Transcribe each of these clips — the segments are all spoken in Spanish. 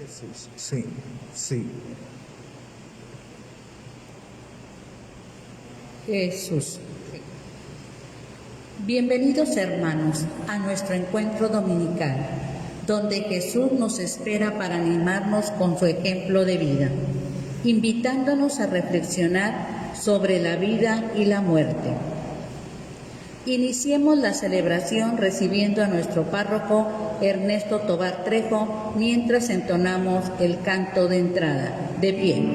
Jesús, sí, sí. Jesús. Bienvenidos hermanos a nuestro encuentro dominical, donde Jesús nos espera para animarnos con su ejemplo de vida, invitándonos a reflexionar sobre la vida y la muerte. Iniciemos la celebración recibiendo a nuestro párroco Ernesto Tobar Trejo mientras entonamos el canto de entrada. De pie.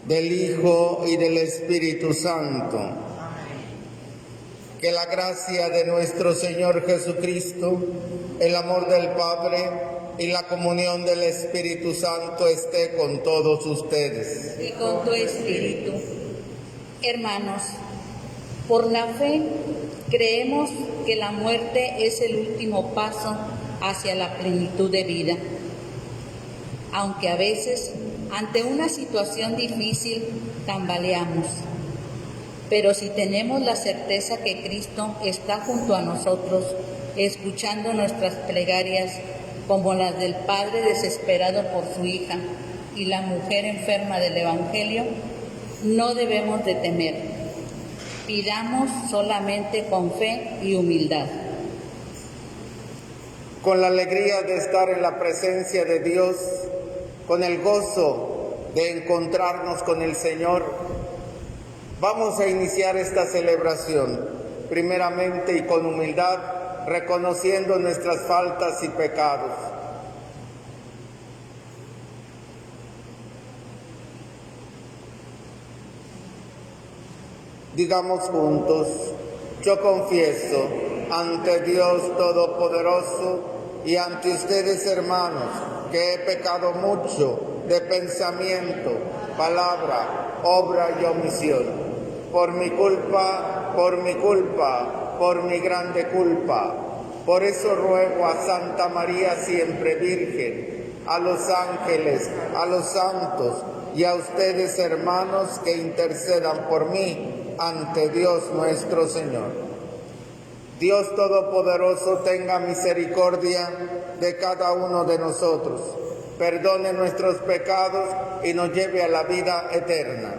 Del Hijo y del Espíritu Santo. Que la gracia de nuestro Señor Jesucristo, el amor del Padre y la comunión del Espíritu Santo esté con todos ustedes. Y con tu espíritu. Hermanos, por la fe creemos que la muerte es el último paso hacia la plenitud de vida. Aunque a veces, ante una situación difícil, tambaleamos. Pero si tenemos la certeza que Cristo está junto a nosotros, escuchando nuestras plegarias, como las del Padre desesperado por su hija y la mujer enferma del Evangelio, no debemos de temer. Pidamos solamente con fe y humildad. Con la alegría de estar en la presencia de Dios, con el gozo de encontrarnos con el Señor, vamos a iniciar esta celebración, primeramente y con humildad, reconociendo nuestras faltas y pecados. Digamos juntos: yo confieso ante Dios Todopoderoso y ante ustedes, hermanos, que he pecado mucho de pensamiento, palabra, obra y omisión. Por mi culpa, por mi grande culpa. Por eso ruego a Santa María siempre Virgen, a los ángeles, a los santos y a ustedes, hermanos, que intercedan por mí ante Dios nuestro Señor. Dios Todopoderoso tenga misericordia de cada uno de nosotros, perdone nuestros pecados y nos lleve a la vida eterna.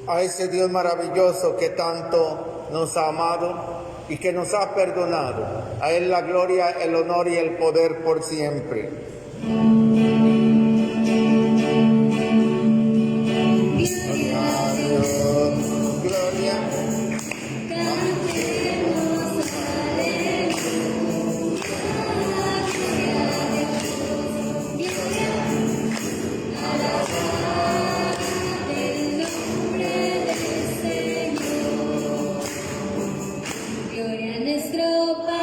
A ese Dios maravilloso que tanto nos ha amado y que nos ha perdonado, a Él la gloria, el honor y el poder por siempre. Gloria a Dios, gloria. Gloria a nuestro Padre.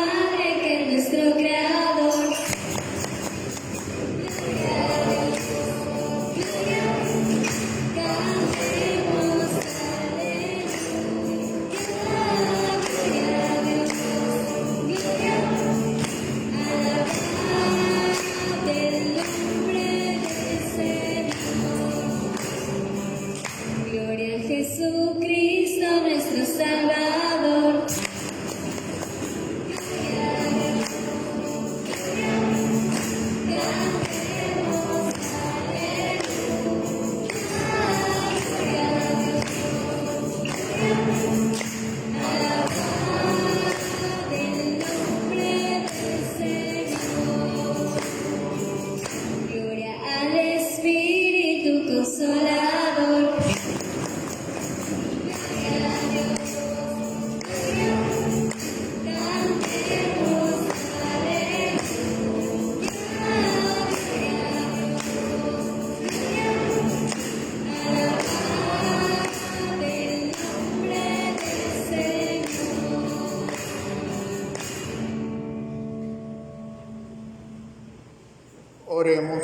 Oremos.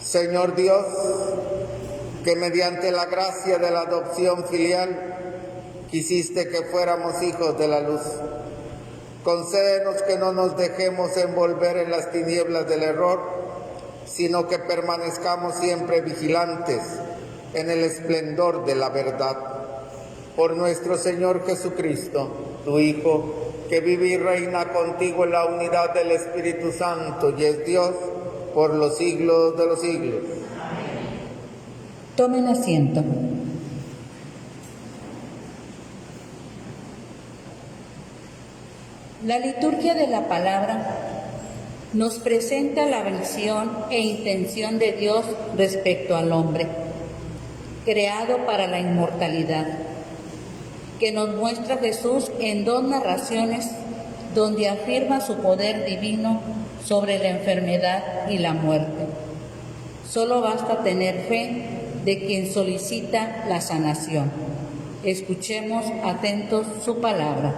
Señor Dios, que mediante la gracia de la adopción filial quisiste que fuéramos hijos de la luz. Concédenos que no nos dejemos envolver en las tinieblas del error, sino que permanezcamos siempre vigilantes en el esplendor de la verdad. Por nuestro Señor Jesucristo, tu Hijo, que vive y reina contigo en la unidad del Espíritu Santo y es Dios por los siglos de los siglos. Tomen asiento. La liturgia de la palabra nos presenta la visión e intención de Dios respecto al hombre, creado para la inmortalidad, que nos muestra Jesús en dos narraciones donde afirma su poder divino sobre la enfermedad y la muerte. Solo basta tener fe de quien solicita la sanación. Escuchemos atentos su palabra.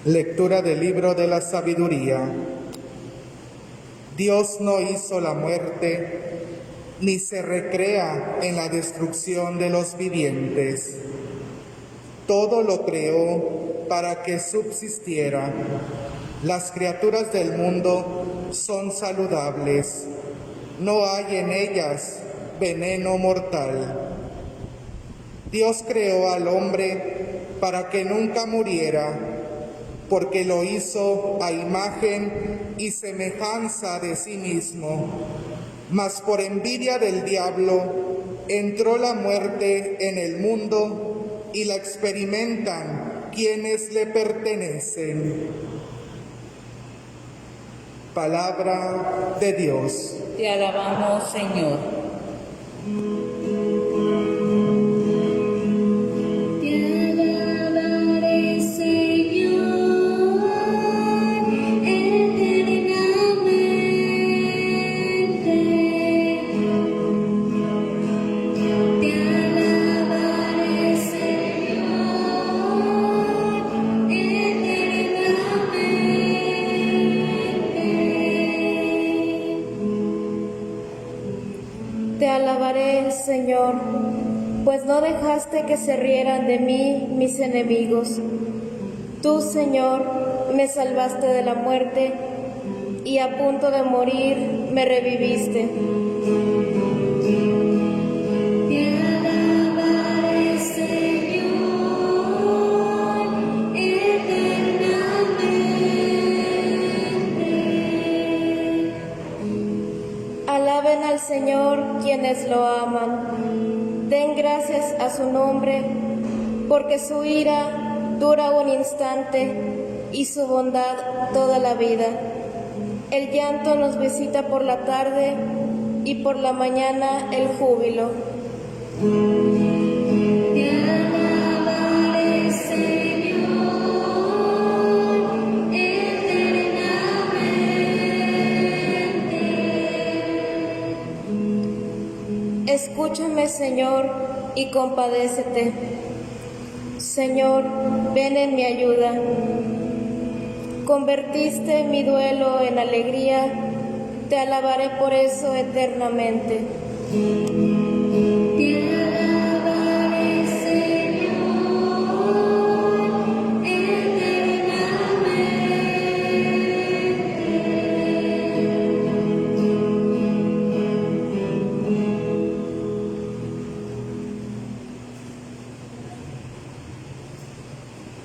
Lectura del libro de la sabiduría. Dios no hizo la muerte, ni se recrea en la destrucción de los vivientes. Todo lo creó para que subsistiera. Las criaturas del mundo son saludables. No hay en ellas veneno mortal. Dios creó al hombre para que nunca muriera, porque lo hizo a imagen y semejanza de sí mismo. Mas por envidia del diablo entró la muerte en el mundo y la experimentan quienes le pertenecen. Palabra de Dios. Te alabamos, Señor. Te alabaré, Señor, pues no dejaste que se rieran de mí mis enemigos. Tú, Señor, me salvaste de la muerte y a punto de morir me reviviste. Te alabaré, Señor, eternamente. Alaben al Señor quienes lo aman. Den gracias a su nombre, porque su ira dura un instante y su bondad toda la vida. El llanto nos visita por la tarde y por la mañana el júbilo. Te alabaré, Señor, eternamente. Escúchame, Señor, y compadécete. Señor, ven en mi ayuda. Convertiste mi duelo en alegría, te alabaré por eso eternamente. Te alabaré, Señor,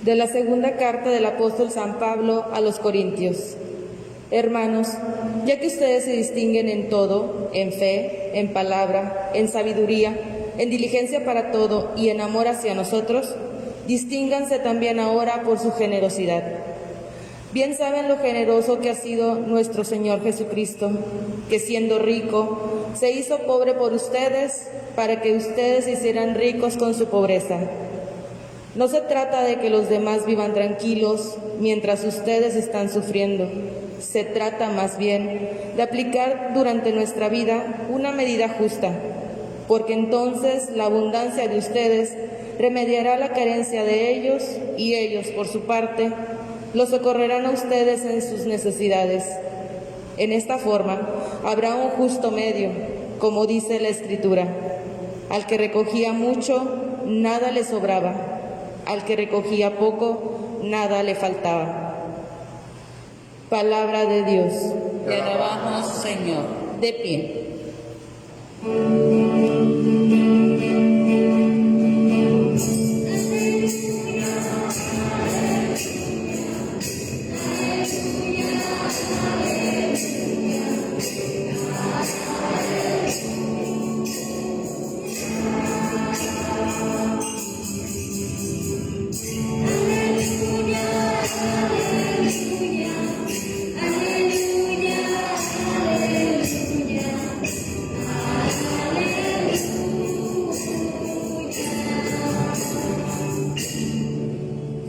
De la segunda carta del apóstol San Pablo a los Corintios. Hermanos, ya que ustedes se distinguen en todo, en fe, en palabra, en sabiduría, en diligencia para todo y en amor hacia nosotros, distínganse también ahora por su generosidad. Bien saben lo generoso que ha sido nuestro Señor Jesucristo, que siendo rico, se hizo pobre por ustedes, para que ustedes se hicieran ricos con su pobreza. No se trata de que los demás vivan tranquilos mientras ustedes están sufriendo, Se trata más bien de aplicar durante nuestra vida una medida justa, porque entonces la abundancia de ustedes remediará la carencia de ellos y ellos, por su parte, los socorrerán a ustedes en sus necesidades. En esta forma habrá un justo medio, como dice la Escritura. Al que recogía mucho, nada le sobraba. Al que recogía poco, nada le faltaba. Palabra de Dios. Te alabamos, Señor. De pie.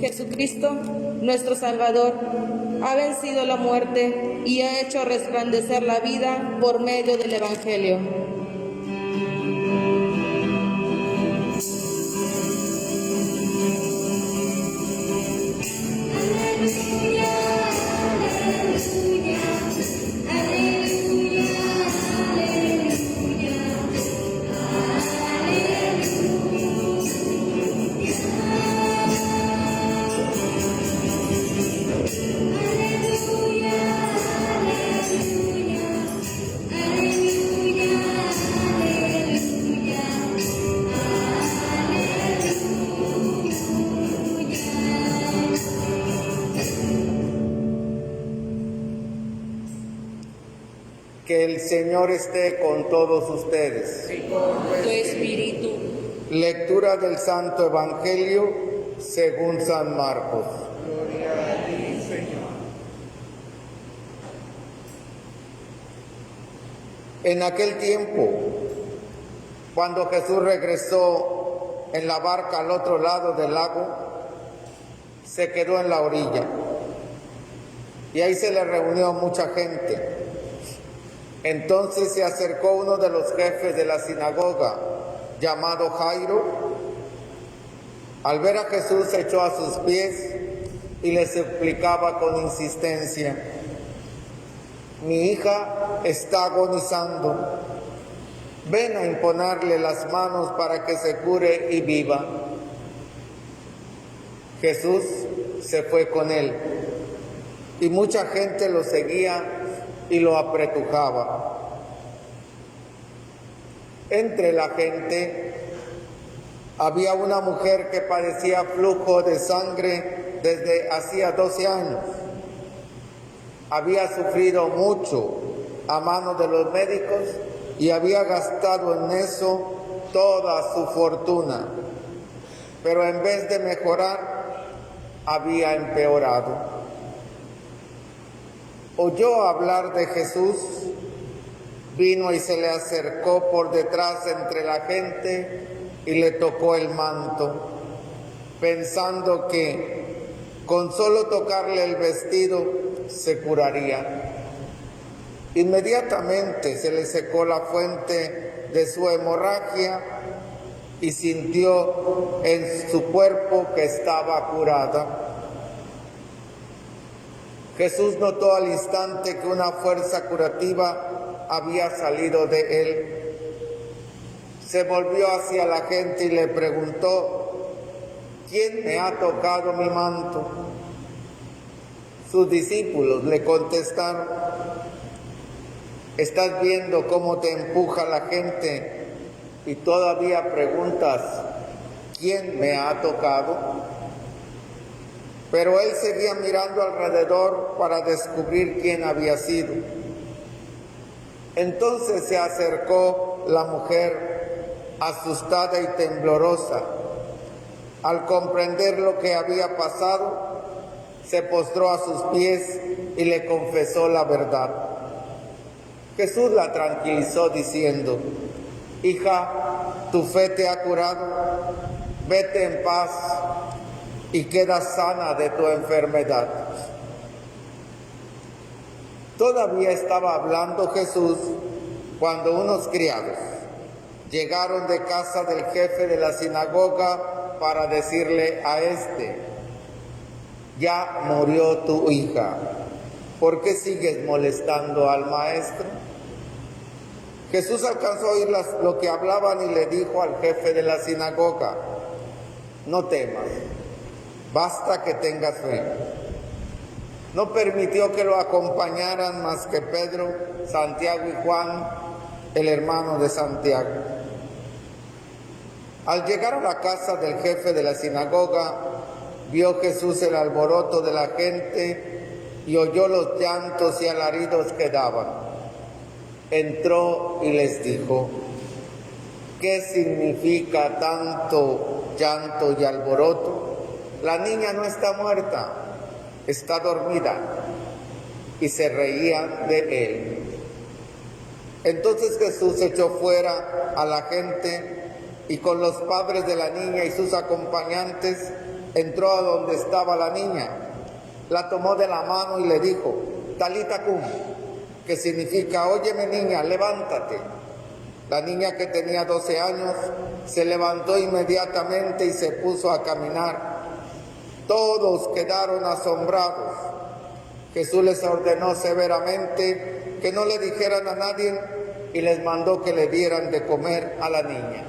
Jesucristo, nuestro Salvador, ha vencido la muerte y ha hecho resplandecer la vida por medio del Evangelio. Que el Señor esté con todos ustedes. Tu espíritu. Lectura del Santo Evangelio según San Marcos. Gloria a ti, Señor. En aquel tiempo, cuando Jesús regresó en la barca al otro lado del lago, se quedó en la orilla. Y ahí se le reunió mucha gente. Entonces se acercó uno de los jefes de la sinagoga, llamado Jairo. Al ver a Jesús se echó a sus pies y le suplicaba con insistencia: mi hija está agonizando, ven a imponerle las manos para que se cure y viva. Jesús se fue con él y mucha gente lo seguía y lo apretujaba. Entre la gente había una mujer que padecía flujo de sangre desde hacía 12 años. Había sufrido mucho a manos de los médicos y había gastado en eso toda su fortuna, pero en vez de mejorar, había empeorado. Oyó hablar de Jesús, vino y se le acercó por detrás entre la gente y le tocó el manto, pensando que con solo tocarle el vestido se curaría. Inmediatamente se le secó la fuente de su hemorragia y sintió en su cuerpo que estaba curada. Jesús notó al instante que una fuerza curativa había salido de él. Se volvió hacia la gente y le preguntó: ¿quién me ha tocado mi manto? Sus discípulos le contestaron: ¿estás viendo cómo te empuja la gente y todavía preguntas quién me ha tocado? Pero él seguía mirando alrededor para descubrir quién había sido. Entonces se acercó la mujer, asustada y temblorosa. Al comprender lo que había pasado, se postró a sus pies y le confesó la verdad. Jesús la tranquilizó diciendo: hija, tu fe te ha curado, vete en paz y queda sana de tu enfermedad. Todavía estaba hablando Jesús cuando unos criados llegaron de casa del jefe de la sinagoga para decirle a este: ya murió tu hija, ¿por qué sigues molestando al maestro? Jesús alcanzó a oír lo que hablaban y le dijo al jefe de la sinagoga: no temas, basta que tengas fe. No permitió que lo acompañaran más que Pedro, Santiago y Juan, el hermano de Santiago. Al llegar a la casa del jefe de la sinagoga, vio Jesús el alboroto de la gente y oyó los llantos y alaridos que daban. Entró y les dijo: ¿qué significa tanto llanto y alboroto? La niña no está muerta, está dormida. Y se reían de él. Entonces Jesús echó fuera a la gente y con los padres de la niña y sus acompañantes entró a donde estaba la niña. La tomó de la mano y le dijo: Talita cum, que significa: óyeme niña, levántate. La niña, que tenía 12 años, se levantó inmediatamente y se puso a caminar. Todos quedaron asombrados. Jesús les ordenó severamente que no le dijeran a nadie y les mandó que le dieran de comer a la niña.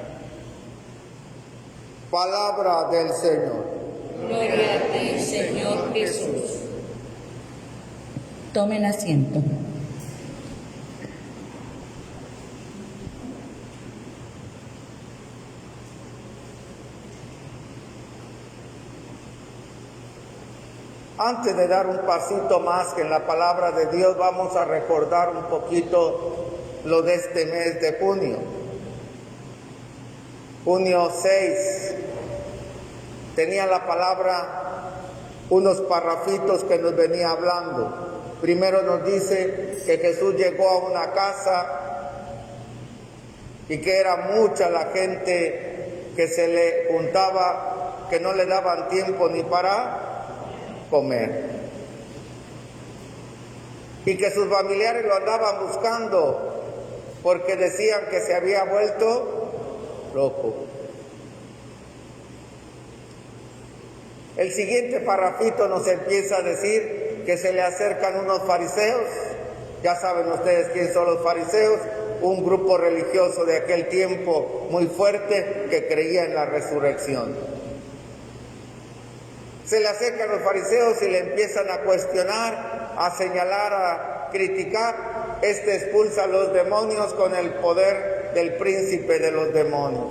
Palabra del Señor. Gloria a ti, Señor Jesús. Tomen asiento. Antes de dar un pasito más en la palabra de Dios, vamos a recordar un poquito lo de este mes de junio. Junio 6, tenía la palabra unos parrafitos que nos venía hablando. Primero nos dice que Jesús llegó a una casa y que era mucha la gente que se le juntaba, que no le daban tiempo ni para comer, y que sus familiares lo andaban buscando porque decían que se había vuelto loco. El siguiente parrafito nos empieza a decir que se le acercan unos fariseos. Ya saben ustedes quiénes son los fariseos, un grupo religioso de aquel tiempo muy fuerte que creía en la resurrección. Se le acercan los fariseos y le empiezan a cuestionar, a señalar, a criticar. Este expulsa a los demonios con el poder del príncipe de los demonios.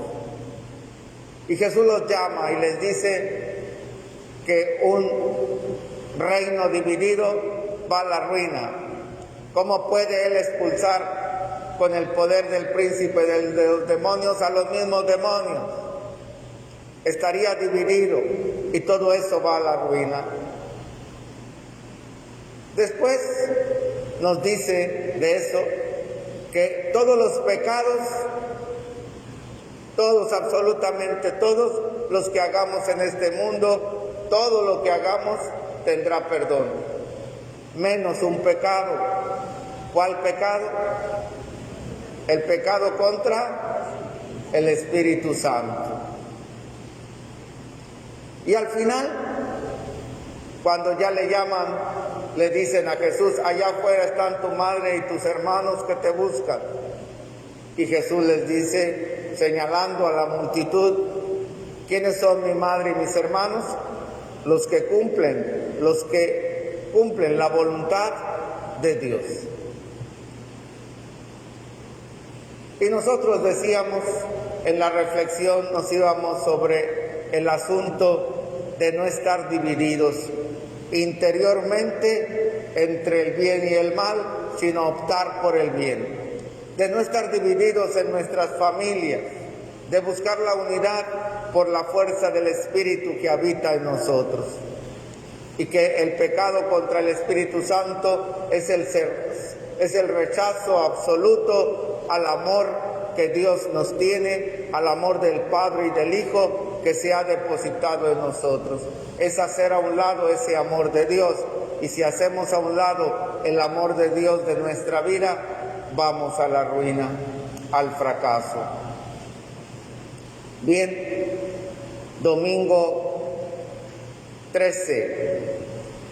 Y Jesús los llama y les dice que un reino dividido va a la ruina. ¿Cómo puede él expulsar con el poder del príncipe de los demonios a los mismos demonios? Estaría dividido y todo eso va a la ruina. Después nos dice de eso que todos los pecados, todos, absolutamente todos los que hagamos en este mundo, todo lo que hagamos tendrá perdón, menos un pecado. ¿Cuál pecado? El pecado contra el Espíritu Santo. Y al final, cuando ya le llaman, le dicen a Jesús: allá afuera están tu madre y tus hermanos que te buscan. Y Jesús les dice, señalando a la multitud: ¿quiénes son mi madre y mis hermanos? Los que cumplen la voluntad de Dios. Y nosotros decíamos, en la reflexión nos íbamos sobre el asunto de no estar divididos interiormente entre el bien y el mal, sino optar por el bien. De no estar divididos en nuestras familias, de buscar la unidad por la fuerza del Espíritu que habita en nosotros. Y que el pecado contra el Espíritu Santo es el rechazo absoluto al amor que Dios nos tiene, al amor del Padre y del Hijo que se ha depositado en nosotros. Es hacer a un lado ese amor de Dios y si hacemos a un lado el amor de Dios de nuestra vida, vamos a la ruina, al fracaso. Bien, domingo 13.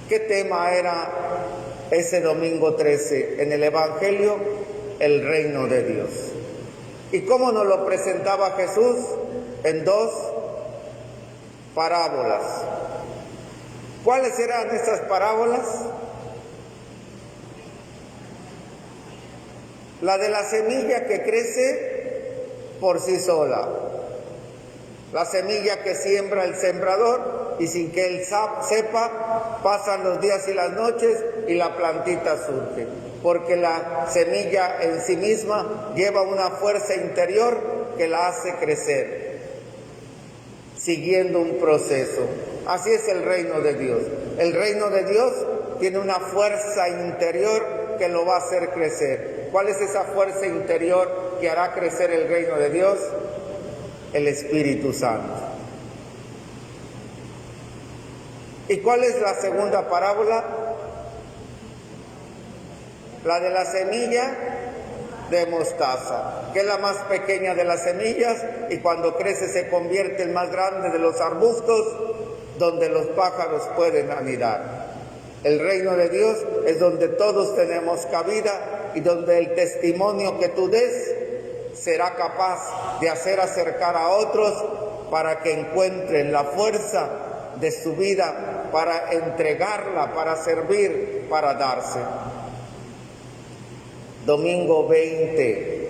¿Qué tema era ese domingo 13? En el Evangelio, el reino de Dios. ¿Y cómo nos lo presentaba Jesús? En 2 parábolas. ¿Cuáles eran esas parábolas? La de la semilla que crece por sí sola. La semilla que siembra el sembrador y sin que él sepa, pasan los días y las noches y la plantita surge. Porque la semilla en sí misma lleva una fuerza interior que la hace crecer, siguiendo un proceso. Así es el reino de Dios. El reino de Dios tiene una fuerza interior que lo va a hacer crecer. ¿Cuál es esa fuerza interior que hará crecer el reino de Dios? El Espíritu Santo. ¿Y cuál es la segunda parábola? La de la semilla de mostaza, que es la más pequeña de las semillas y cuando crece se convierte en más grande de los arbustos donde los pájaros pueden anidar. El reino de Dios es donde todos tenemos cabida y donde el testimonio que tú des será capaz de hacer acercar a otros para que encuentren la fuerza de su vida para entregarla, para servir, para darse. Domingo 20,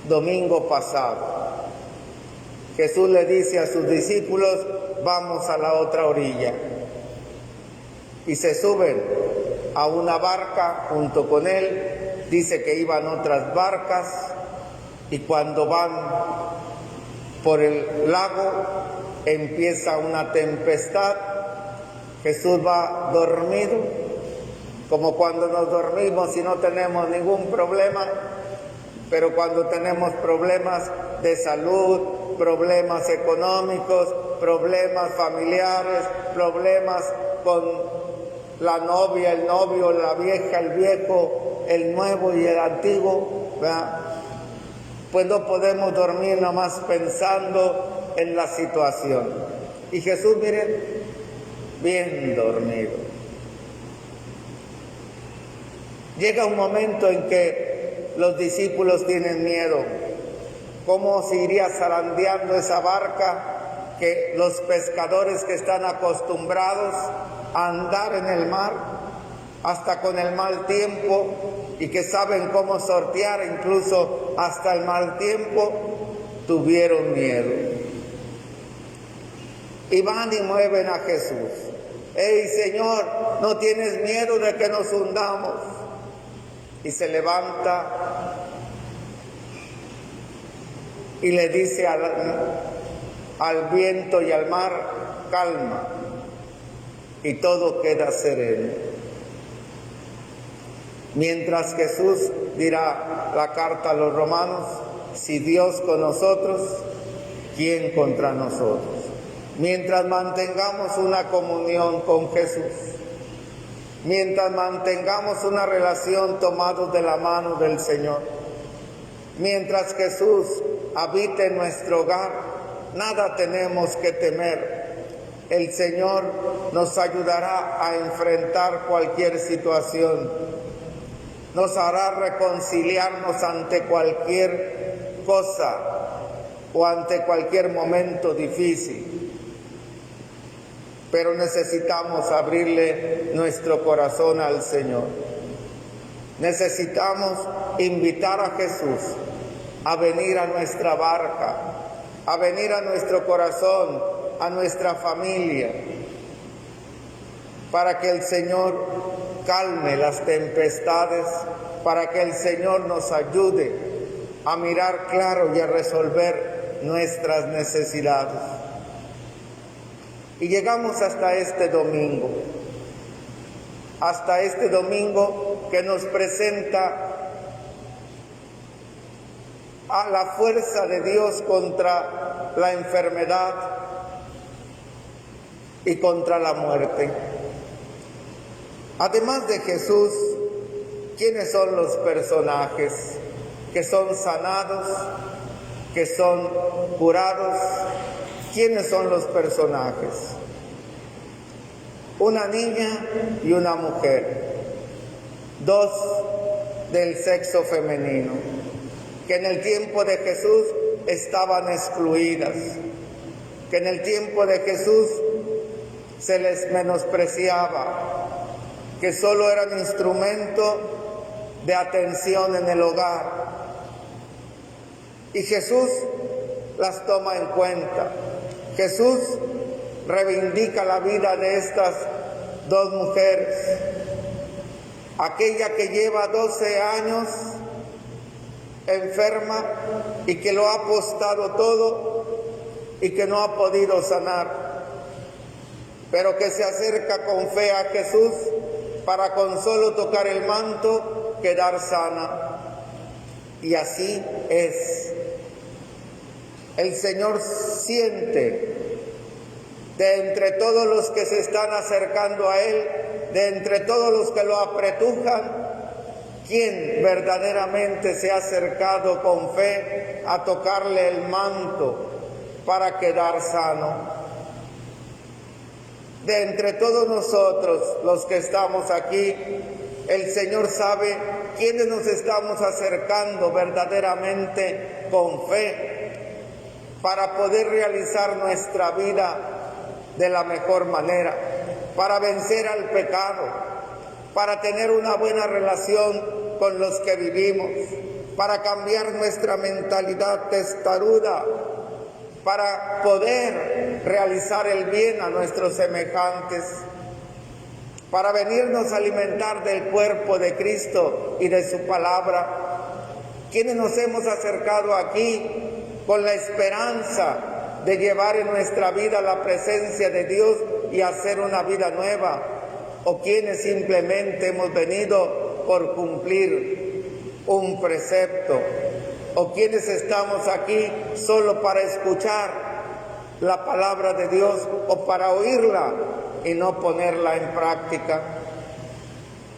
domingo pasado, Jesús le dice a sus discípulos, vamos a la otra orilla. Y se suben a una barca junto con él, dice que iban otras barcas, y cuando van por el lago empieza una tempestad. Jesús va dormido, como cuando nos dormimos y no tenemos ningún problema, pero cuando tenemos problemas de salud, problemas económicos, problemas familiares, problemas con la novia, el novio, la vieja, el viejo, el nuevo y el antiguo, ¿verdad? Pues no podemos dormir nada más pensando en la situación. Y Jesús, miren, bien dormido. Llega un momento en que los discípulos tienen miedo. ¿Cómo se iría zarandeando esa barca que los pescadores que están acostumbrados a andar en el mar, hasta con el mal tiempo, y que saben cómo sortear incluso hasta el mal tiempo, tuvieron miedo? Y van y mueven a Jesús. ¡Ey, Señor, no tienes miedo de que nos hundamos! Y se levanta y le dice al viento y al mar, calma, y todo queda sereno. Mientras Jesús dirá la carta a los romanos, si Dios con nosotros, ¿quién contra nosotros? Mientras mantengamos una comunión con Jesús, mientras mantengamos una relación tomados de la mano del Señor, mientras Jesús habite en nuestro hogar, nada tenemos que temer. El Señor nos ayudará a enfrentar cualquier situación, nos hará reconciliarnos ante cualquier cosa o ante cualquier momento difícil. Pero necesitamos abrirle nuestro corazón al Señor. Necesitamos invitar a Jesús a venir a nuestra barca, a venir a nuestro corazón, a nuestra familia, para que el Señor calme las tempestades, para que el Señor nos ayude a mirar claro y a resolver nuestras necesidades. Y llegamos hasta este domingo que nos presenta a la fuerza de Dios contra la enfermedad y contra la muerte. Además de Jesús, ¿quiénes son los personajes que son sanados, que son curados? ¿Quiénes son los personajes? Una niña y una mujer, dos del sexo femenino, que en el tiempo de Jesús estaban excluidas, que en el tiempo de Jesús se les menospreciaba, que solo eran instrumento de atención en el hogar. Y Jesús las toma en cuenta. Jesús reivindica la vida de estas dos mujeres. Aquella que lleva 12 años enferma y que lo ha apostado todo y que no ha podido sanar, pero que se acerca con fe a Jesús para con solo tocar el manto quedar sana. Y así es. El Señor siente de entre todos los que se están acercando a Él, de entre todos los que lo apretujan, quién verdaderamente se ha acercado con fe a tocarle el manto para quedar sano. De entre todos nosotros, los que estamos aquí, el Señor sabe quiénes nos estamos acercando verdaderamente con fe para poder realizar nuestra vida de la mejor manera, para vencer al pecado, para tener una buena relación con los que vivimos, para cambiar nuestra mentalidad testaruda, para poder realizar el bien a nuestros semejantes, para venirnos a alimentar del cuerpo de Cristo y de su palabra. Quienes nos hemos acercado aquí con la esperanza de llevar en nuestra vida la presencia de Dios y hacer una vida nueva, o quienes simplemente hemos venido por cumplir un precepto, o quienes estamos aquí solo para escuchar la palabra de Dios o para oírla y no ponerla en práctica.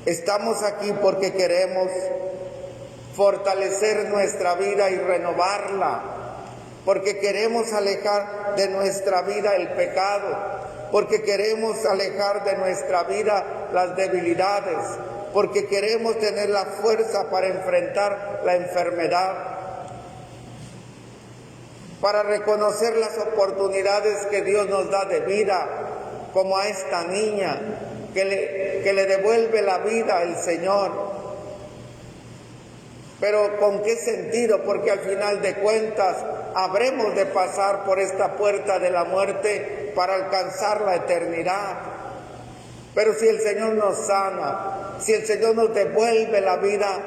Estamos aquí porque queremos fortalecer nuestra vida y renovarla, porque queremos alejar de nuestra vida el pecado, porque queremos alejar de nuestra vida las debilidades, porque queremos tener la fuerza para enfrentar la enfermedad, para reconocer las oportunidades que Dios nos da de vida, como a esta niña que le devuelve la vida al Señor. Pero ¿con qué sentido? Porque al final de cuentas habremos de pasar por esta puerta de la muerte para alcanzar la eternidad. Pero si el Señor nos sana, si el Señor nos devuelve la vida,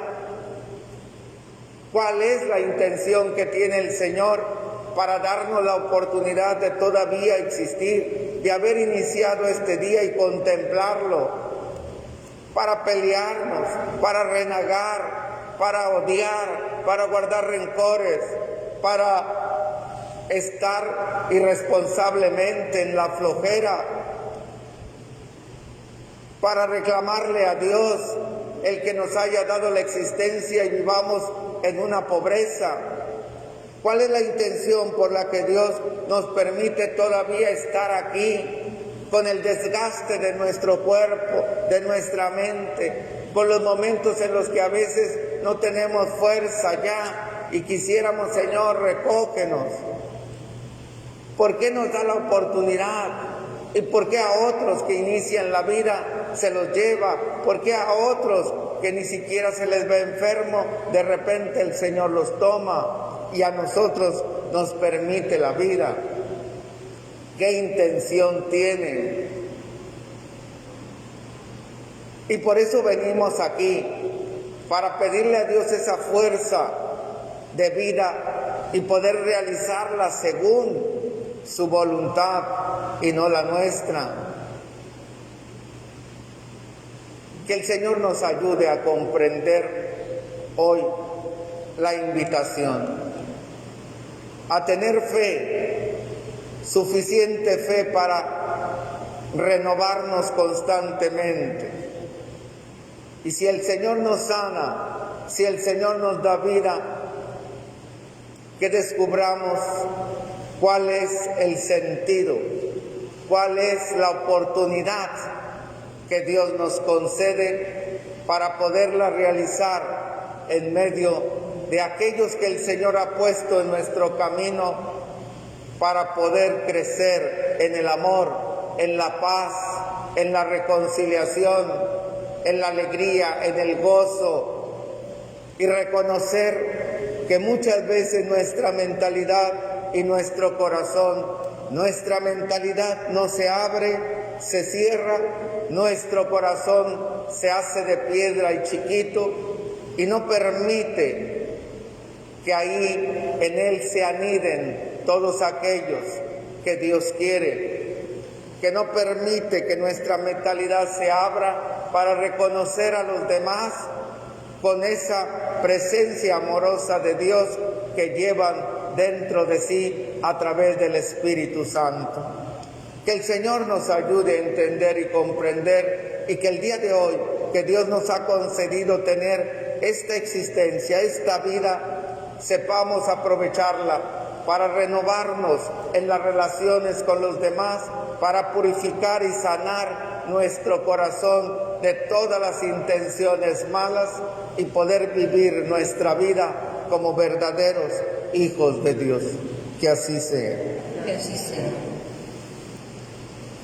¿cuál es la intención que tiene el Señor para darnos la oportunidad de todavía existir, de haber iniciado este día y contemplarlo, para pelearnos, para renegar, para odiar, para guardar rencores, para estar irresponsablemente en la flojera, para reclamarle a Dios el que nos haya dado la existencia y vivamos en una pobreza? ¿Cuál es la intención por la que Dios nos permite todavía estar aquí, con el desgaste de nuestro cuerpo, de nuestra mente, con los momentos en los que a veces no tenemos fuerza ya y quisiéramos, Señor, recógenos? ¿Por qué nos da la oportunidad? ¿Y por qué a otros que inician la vida se los lleva? ¿Por qué a otros que ni siquiera se les ve enfermo, de repente el Señor los toma y a nosotros nos permite la vida? ¿Qué intención tiene? Y por eso venimos aquí, para pedirle a Dios esa fuerza de vida y poder realizarla según su voluntad y no la nuestra. Que el Señor nos ayude a comprender hoy la invitación a tener fe, suficiente fe para renovarnos constantemente, Y si el Señor nos sana, si el Señor nos da vida, que descubramos cuál es el sentido, cuál es la oportunidad que Dios nos concede para poderla realizar en medio de aquellos que el Señor ha puesto en nuestro camino para poder crecer en el amor, en la paz, en la reconciliación, en la alegría, en el gozo, y reconocer que muchas veces nuestra mentalidad y nuestro corazón, nuestra mentalidad no se abre, se cierra, nuestro corazón se hace de piedra y chiquito y no permite que ahí en él se aniden todos aquellos que Dios quiere, que no permite que nuestra mentalidad se abra para reconocer a los demás con esa presencia amorosa de Dios que llevan dentro de sí a través del Espíritu Santo. Que el Señor nos ayude a entender y comprender, y que el día de hoy, que Dios nos ha concedido tener esta existencia, esta vida, sepamos aprovecharla para renovarnos en las relaciones con los demás, para purificar y sanar nuestro corazón de todas las intenciones malas y poder vivir nuestra vida como verdaderos hijos de Dios. Que así sea. Que así sea.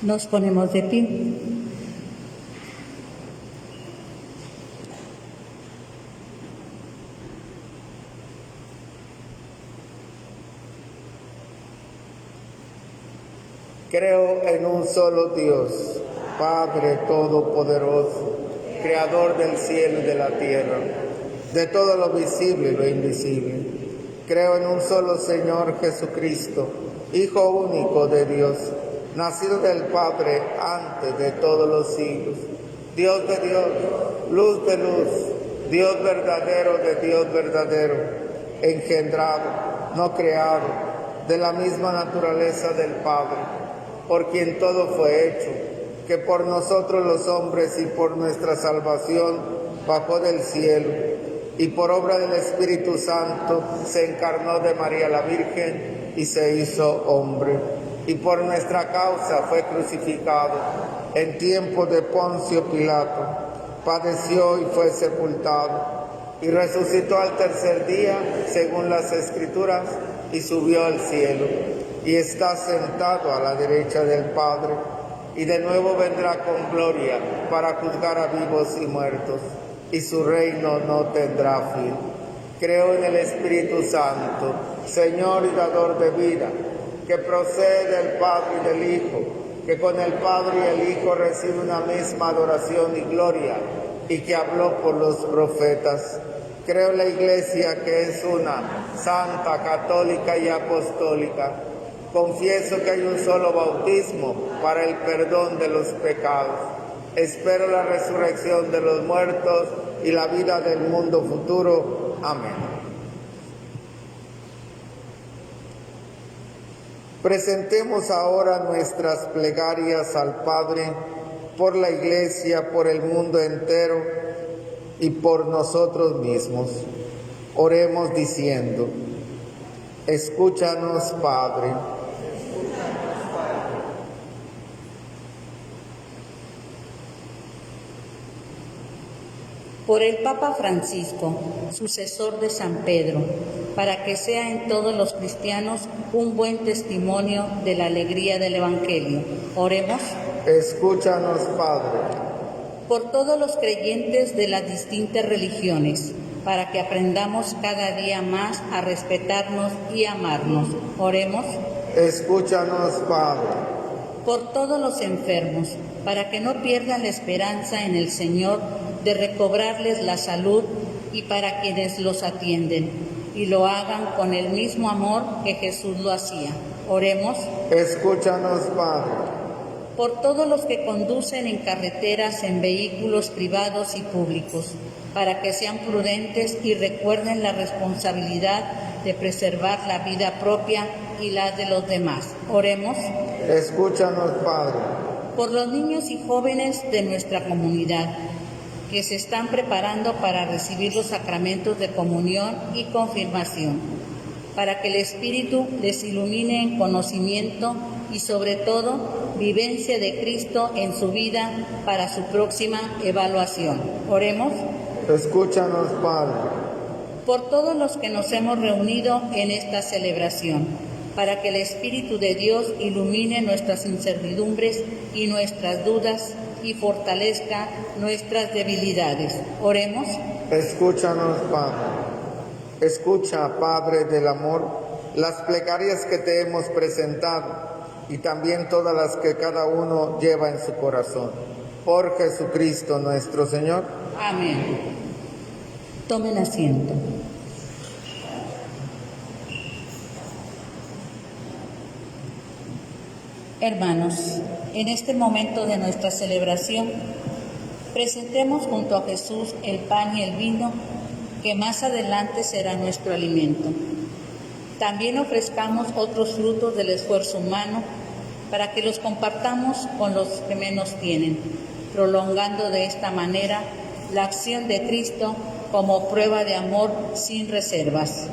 Nos ponemos de pie. Creo en un solo Dios, Padre Todopoderoso, Creador del cielo y de la tierra, de todo lo visible y lo invisible. Creo en un solo Señor Jesucristo, Hijo único de Dios, nacido del Padre antes de todos los siglos, Dios de Dios, luz de luz, Dios verdadero de Dios verdadero, engendrado, no creado, de la misma naturaleza del Padre, por quien todo fue hecho, que por nosotros los hombres y por nuestra salvación bajó del cielo, y por obra del Espíritu Santo se encarnó de María la Virgen y se hizo hombre, y por nuestra causa fue crucificado en tiempo de Poncio Pilato, padeció y fue sepultado, y resucitó al tercer día, según las Escrituras, y subió al cielo, y está sentado a la derecha del Padre, y de nuevo vendrá con gloria para juzgar a vivos y muertos, y su reino no tendrá fin. Creo en el Espíritu Santo, Señor y dador de vida, que procede del Padre y del Hijo, que con el Padre y el Hijo recibe una misma adoración y gloria, y que habló por los profetas. Creo en la Iglesia, que es una, santa, católica y apostólica. Confieso que hay un solo bautismo para el perdón de los pecados. Espero la resurrección de los muertos y la vida del mundo futuro. Amén. Presentemos ahora nuestras plegarias al Padre por la Iglesia, por el mundo entero y por nosotros mismos. Oremos diciendo: escúchanos, Padre. Por el Papa Francisco, sucesor de San Pedro, para que sea en todos los cristianos un buen testimonio de la alegría del Evangelio. Oremos. Escúchanos, Padre. Por todos los creyentes de las distintas religiones, para que aprendamos cada día más a respetarnos y amarnos. Oremos. Escúchanos, Padre. Por todos los enfermos, para que no pierdan la esperanza en el Señor de recobrarles la salud, y para quienes los atienden, y lo hagan con el mismo amor que Jesús lo hacía. Oremos. Escúchanos, Padre. Por todos los que conducen en carreteras, en vehículos privados y públicos, para que sean prudentes y recuerden la responsabilidad de preservar la vida propia y la de los demás. Oremos. Escúchanos, Padre. Por los niños y jóvenes de nuestra comunidad, que se están preparando para recibir los sacramentos de comunión y confirmación, para que el Espíritu les ilumine en conocimiento y sobre todo vivencia de Cristo en su vida para su próxima evaluación. Oremos. Escúchanos, Padre. Por todos los que nos hemos reunido en esta celebración, para que el Espíritu de Dios ilumine nuestras incertidumbres y nuestras dudas y fortalezca nuestras debilidades. Oremos. Escúchanos, Padre. Escucha, Padre del amor, las plegarias que te hemos presentado y también todas las que cada uno lleva en su corazón. Por Jesucristo nuestro Señor. Amén. Tomen asiento. Hermanos, en este momento de nuestra celebración, presentemos junto a Jesús el pan y el vino, que más adelante será nuestro alimento. También ofrezcamos otros frutos del esfuerzo humano para que los compartamos con los que menos tienen, prolongando de esta manera la acción de Cristo como prueba de amor sin reservas.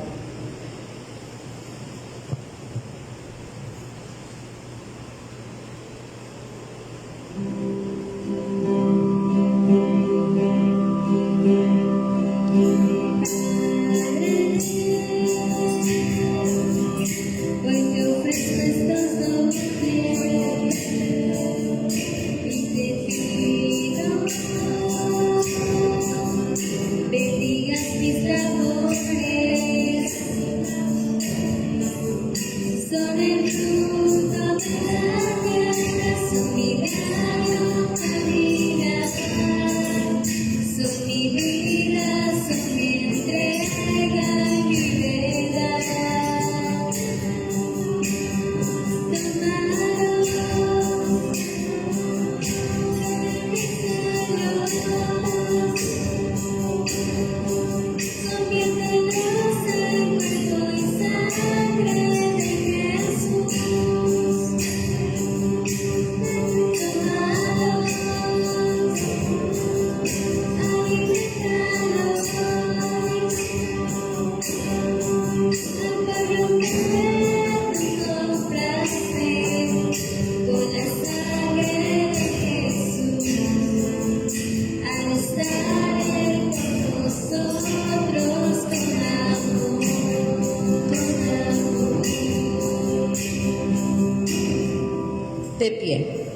De pie.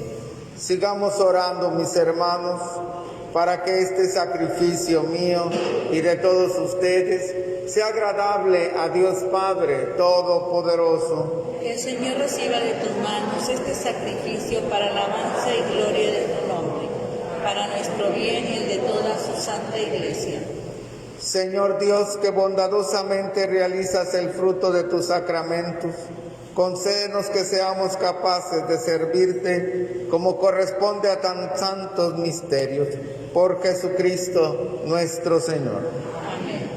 Sigamos orando, mis hermanos, para que este sacrificio mío y de todos ustedes sea agradable a Dios Padre Todopoderoso. Que el Señor reciba de tus manos este sacrificio para alabanza y gloria de tu nombre, para nuestro bien y el de toda su santa Iglesia. Señor Dios, que bondadosamente realizas el fruto de tus sacramentos, concédenos que seamos capaces de servirte como corresponde a tan santos misterios. Por Jesucristo nuestro Señor. Amén.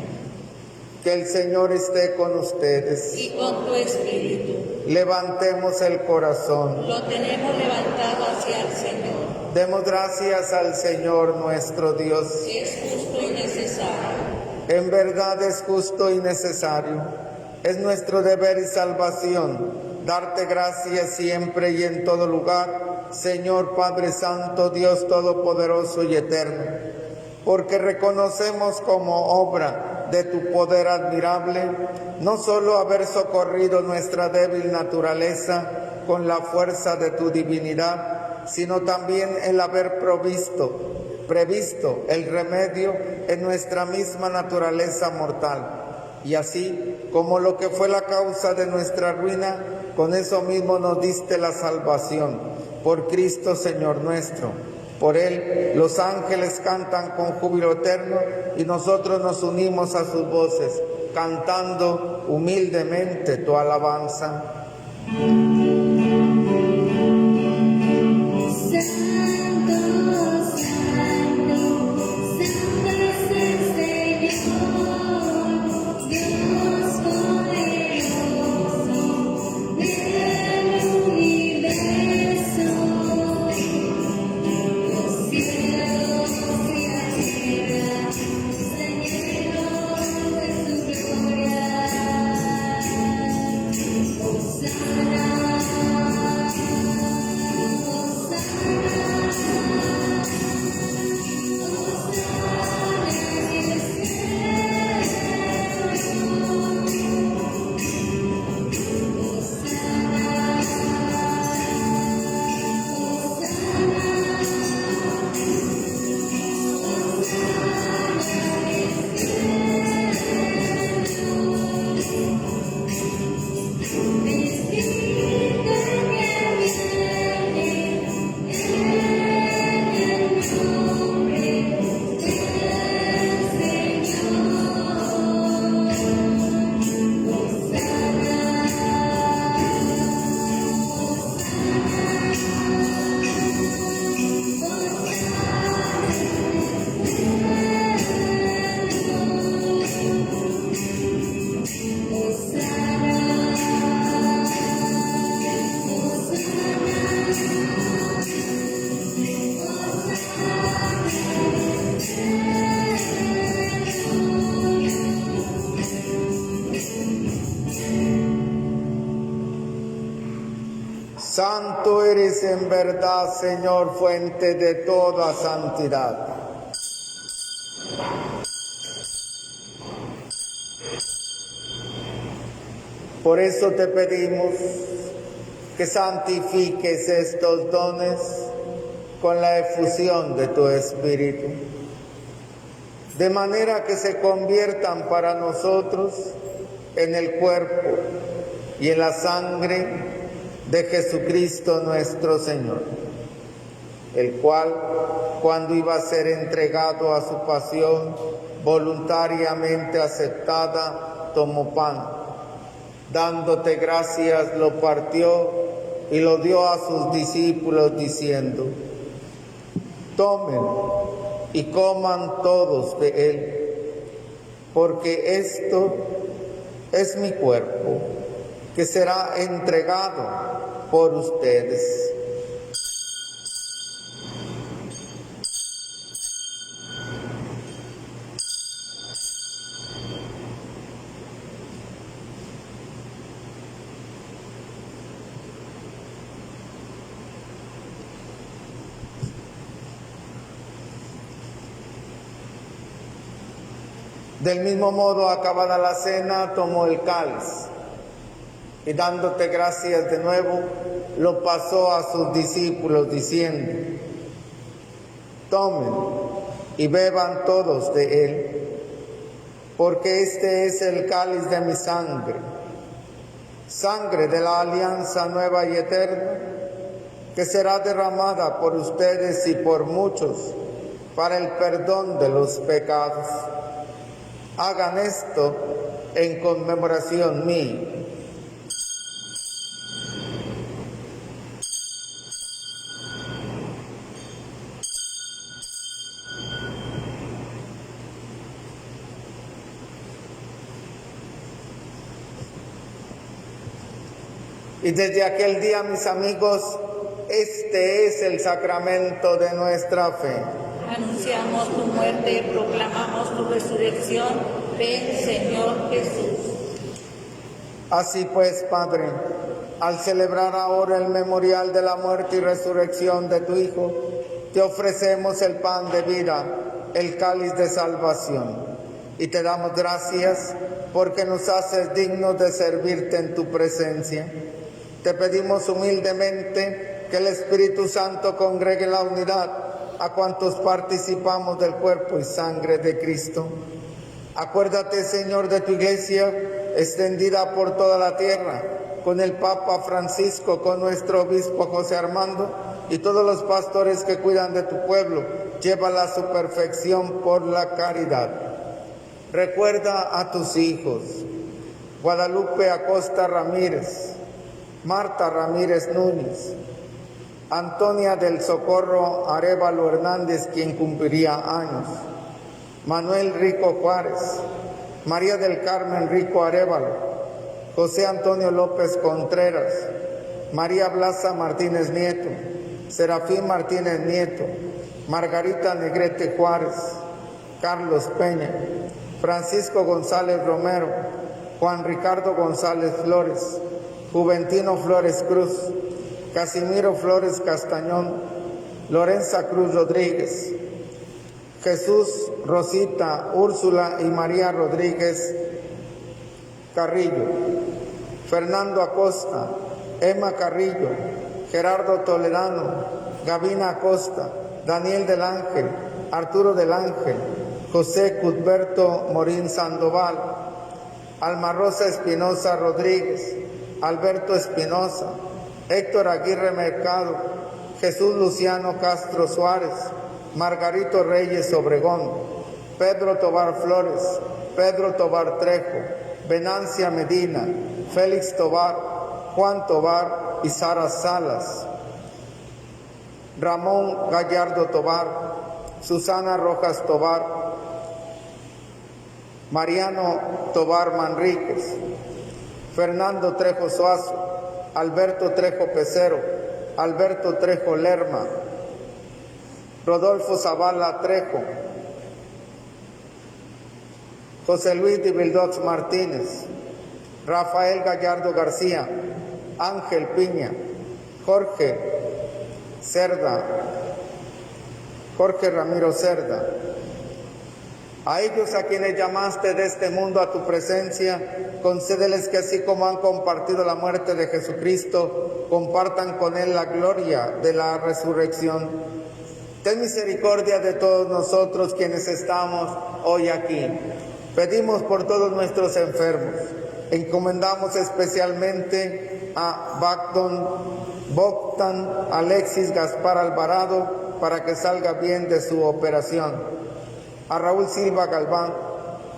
Que el Señor esté con ustedes. Y con tu espíritu. Levantemos el corazón. Lo tenemos levantado hacia el Señor. Demos gracias al Señor nuestro Dios. Es justo y necesario. En verdad es justo y necesario. Es nuestro deber y salvación darte gracias siempre y en todo lugar, Señor Padre Santo, Dios Todopoderoso y Eterno, porque reconocemos como obra de tu poder admirable, no solo haber socorrido nuestra débil naturaleza con la fuerza de tu divinidad, sino también el haber previsto el remedio en nuestra misma naturaleza mortal. Y así, como lo que fue la causa de nuestra ruina, con eso mismo nos diste la salvación, por Cristo Señor nuestro. Por Él los ángeles cantan con júbilo eterno y nosotros nos unimos a sus voces, cantando humildemente tu alabanza. Santo eres en verdad, Señor, fuente de toda santidad. Por eso te pedimos que santifiques estos dones con la efusión de tu Espíritu, de manera que se conviertan para nosotros en el cuerpo y en la sangre de Jesucristo nuestro Señor, el cual, cuando iba a ser entregado a su pasión voluntariamente aceptada, tomó pan. Dándote gracias, lo partió y lo dio a sus discípulos diciendo: tomen y coman todos de él, porque esto es mi cuerpo, que será entregado por ustedes. Del mismo modo, acabada la cena, tomó el cáliz y dándote gracias de nuevo, lo pasó a sus discípulos diciendo: tomen y beban todos de él, porque este es el cáliz de mi sangre, sangre de la alianza nueva y eterna, que será derramada por ustedes y por muchos para el perdón de los pecados. Hagan esto en conmemoración mía. Y desde aquel día, mis amigos, este es el sacramento de nuestra fe. Anunciamos tu muerte, proclamamos tu resurrección. Ven, Señor Jesús. Así pues, Padre, al celebrar ahora el memorial de la muerte y resurrección de tu Hijo, te ofrecemos el pan de vida, el cáliz de salvación, y te damos gracias porque nos haces dignos de servirte en tu presencia. Te pedimos humildemente que el Espíritu Santo congregue la unidad a cuantos participamos del cuerpo y sangre de Cristo. Acuérdate, Señor, de tu Iglesia extendida por toda la tierra, con el Papa Francisco, con nuestro Obispo José Armando y todos los pastores que cuidan de tu pueblo. Llévala a su perfección por la caridad. Recuerda a tus hijos: Guadalupe Acosta Ramírez, Marta Ramírez Núñez, Antonia del Socorro Arévalo Hernández, quien cumpliría años, Manuel Rico Juárez, María del Carmen Rico Arévalo, José Antonio López Contreras, María Blasa Martínez Nieto, Serafín Martínez Nieto, Margarita Negrete Juárez, Carlos Peña, Francisco González Romero, Juan Ricardo González Flores, Juventino Flores Cruz, Casimiro Flores Castañón, Lorenza Cruz Rodríguez, Jesús, Rosita, Úrsula y María Rodríguez Carrillo, Fernando Acosta, Emma Carrillo, Gerardo Toledano, Gabina Acosta, Daniel del Ángel, Arturo del Ángel, José Cuthberto Morín Sandoval, Alma Rosa Espinosa Rodríguez, Alberto Espinosa, Héctor Aguirre Mercado, Jesús Luciano Castro Suárez, Margarito Reyes Obregón, Pedro Tobar Flores, Pedro Tobar Trejo, Venancia Medina, Félix Tobar, Juan Tobar y Sara Salas, Ramón Gallardo Tobar, Susana Rojas Tobar, Mariano Tobar Manríquez, Fernando Trejo Suazo, Alberto Trejo Pecero, Alberto Trejo Lerma, Rodolfo Zavala Trejo, José Luis Dibildox Martínez, Rafael Gallardo García, Ángel Piña, Jorge Ramiro Cerda. A ellos a quienes llamaste de este mundo a tu presencia, concédeles que así como han compartido la muerte de Jesucristo, compartan con él la gloria de la resurrección. Ten misericordia de todos nosotros quienes estamos hoy aquí. Pedimos por todos nuestros enfermos. Encomendamos especialmente a Bogdan Alexis Gaspar Alvarado para que salga bien de su operación. A Raúl Silva Galván,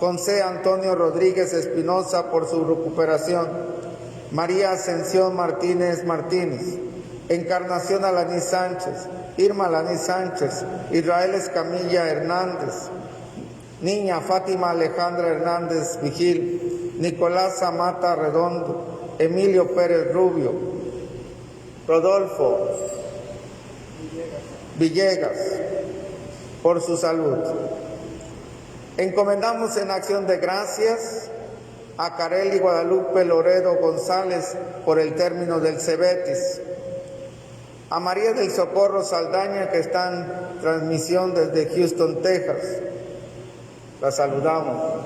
José Antonio Rodríguez Espinosa por su recuperación, María Ascensión Martínez Martínez, Encarnación Alaní Sánchez, Irma Alaní Sánchez, Israel Escamilla Hernández, Niña Fátima Alejandra Hernández Vigil, Nicolás Amata Redondo, Emilio Pérez Rubio, Rodolfo Villegas, por su salud. Encomendamos en acción de gracias a Carely Guadalupe Loredo González por el término del Cebetis, a María del Socorro Saldaña, que está en transmisión desde Houston, Texas. La saludamos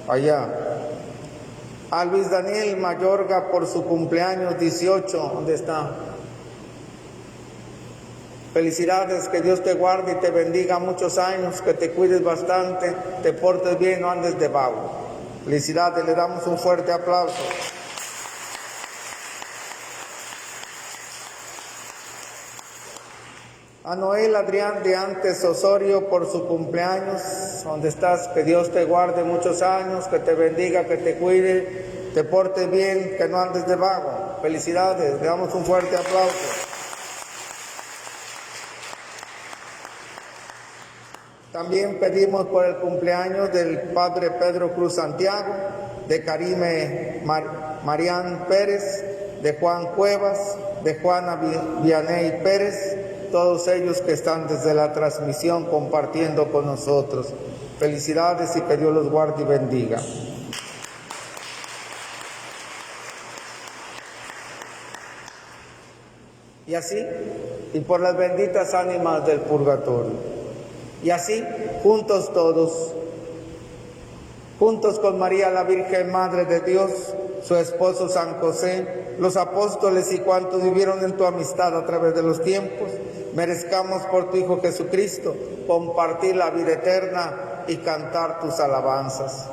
allá. A Luis Daniel Mayorga por su cumpleaños 18, ¿dónde está? Felicidades, que Dios te guarde y te bendiga muchos años, que te cuides bastante, te portes bien, no andes de vago. Felicidades, le damos un fuerte aplauso. A Noel Adrián de Antes Osorio por su cumpleaños, ¿dónde estás? Que Dios te guarde muchos años, que te bendiga, que te cuide, te portes bien, que no andes de vago. Felicidades, le damos un fuerte aplauso. También pedimos por el cumpleaños del padre Pedro Cruz Santiago, de Karime Marián Pérez, de Juan Cuevas, de Juana Vianey Pérez, todos ellos que están desde la transmisión compartiendo con nosotros. Felicidades y que Dios los guarde y bendiga. Y así, y por las benditas ánimas del purgatorio. Y así, juntos todos, juntos con María la Virgen Madre de Dios, su esposo San José, los apóstoles y cuantos vivieron en tu amistad a través de los tiempos, merezcamos por tu Hijo Jesucristo compartir la vida eterna y cantar tus alabanzas.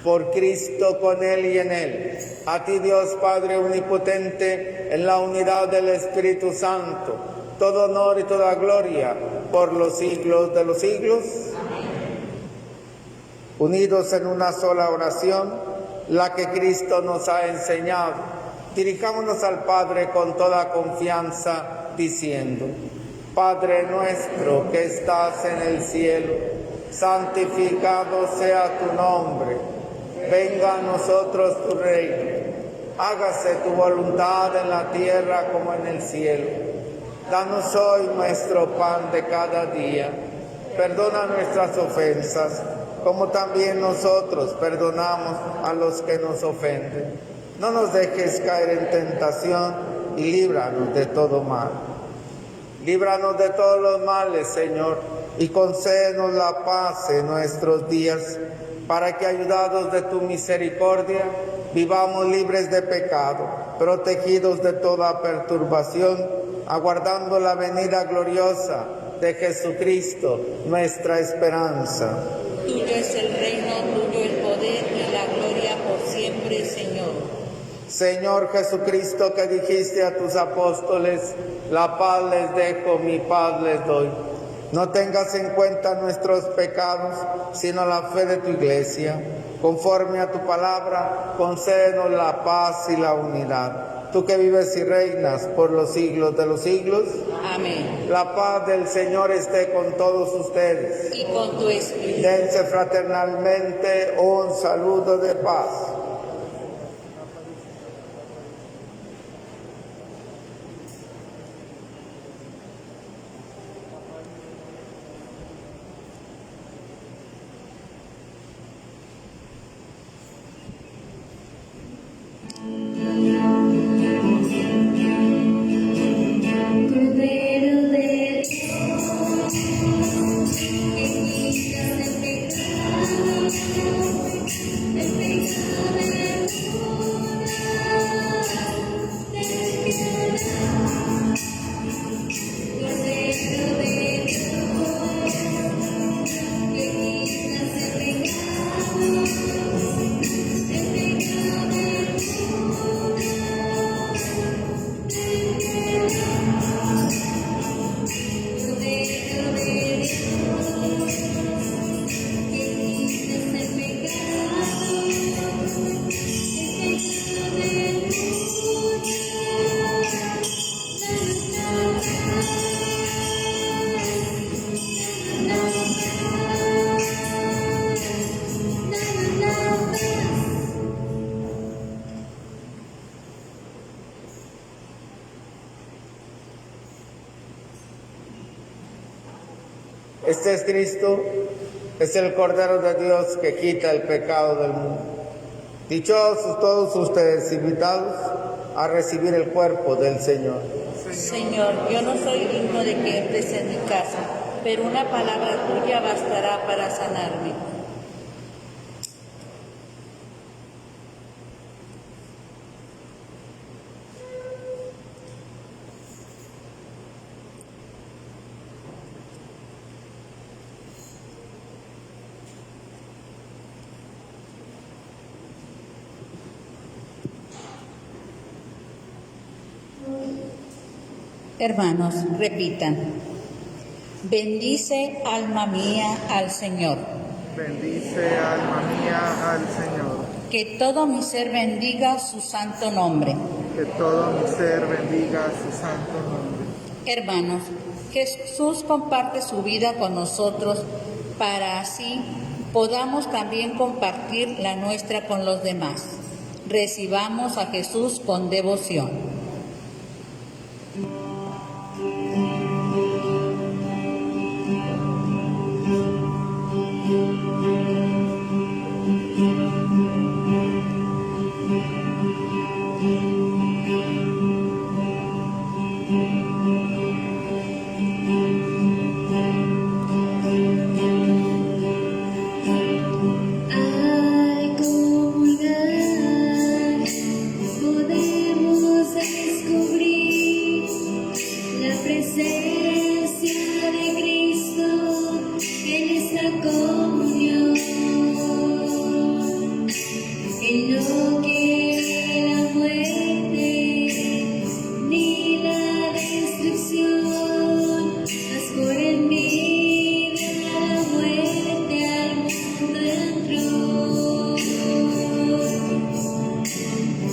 Por Cristo, con Él y en Él, a ti Dios Padre Omnipotente, en la unidad del Espíritu Santo, todo honor y toda gloria por los siglos de los siglos. Amén. Unidos en una sola oración, la que Cristo nos ha enseñado, dirijámonos al Padre con toda confianza, diciendo: Padre nuestro que estás en el cielo, santificado sea tu nombre. Venga a nosotros tu reino. Hágase tu voluntad en la tierra como en el cielo. Danos hoy nuestro pan de cada día. Perdona nuestras ofensas, como también nosotros perdonamos a los que nos ofenden. No nos dejes caer en tentación y líbranos de todo mal. Líbranos de todos los males, Señor, y concédenos la paz en nuestros días, para que, ayudados de tu misericordia, vivamos libres de pecado, protegidos de toda perturbación, aguardando la venida gloriosa de Jesucristo, nuestra esperanza. Tuyo es el reino, tuyo el poder y la gloria por siempre, Señor. Señor Jesucristo, que dijiste a tus apóstoles: la paz les dejo, mi paz les doy. No tengas en cuenta nuestros pecados, sino la fe de tu Iglesia. Conforme a tu palabra, concédenos la paz y la unidad. Tú que vives y reinas por los siglos de los siglos. Amén. La paz del Señor esté con todos ustedes. Y con tu espíritu. Dense fraternalmente un saludo de paz. Este es Cristo, es el Cordero de Dios que quita el pecado del mundo. Dichosos todos ustedes invitados a recibir el cuerpo del Señor. Señor, yo no soy digno de que entres en mi casa, pero una palabra tuya bastará para sanarme. Hermanos, repitan. Bendice, alma mía, al Señor. Bendice, alma mía, al Señor. Que todo mi ser bendiga su santo nombre. Que todo mi ser bendiga su santo nombre. Hermanos, Jesús comparte su vida con nosotros para así podamos también compartir la nuestra con los demás. Recibamos a Jesús con devoción. Al comulgar podemos descubrir la presencia de Cristo en esta comunión. Él no quiere la muerte ni la destrucción, mas por el vida la muerte al mundo entró.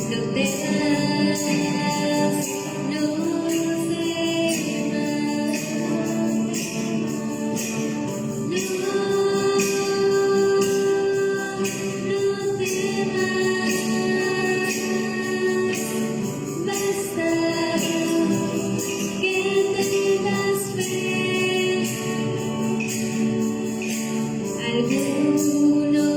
No temas, no basta que tengas fe. Algunos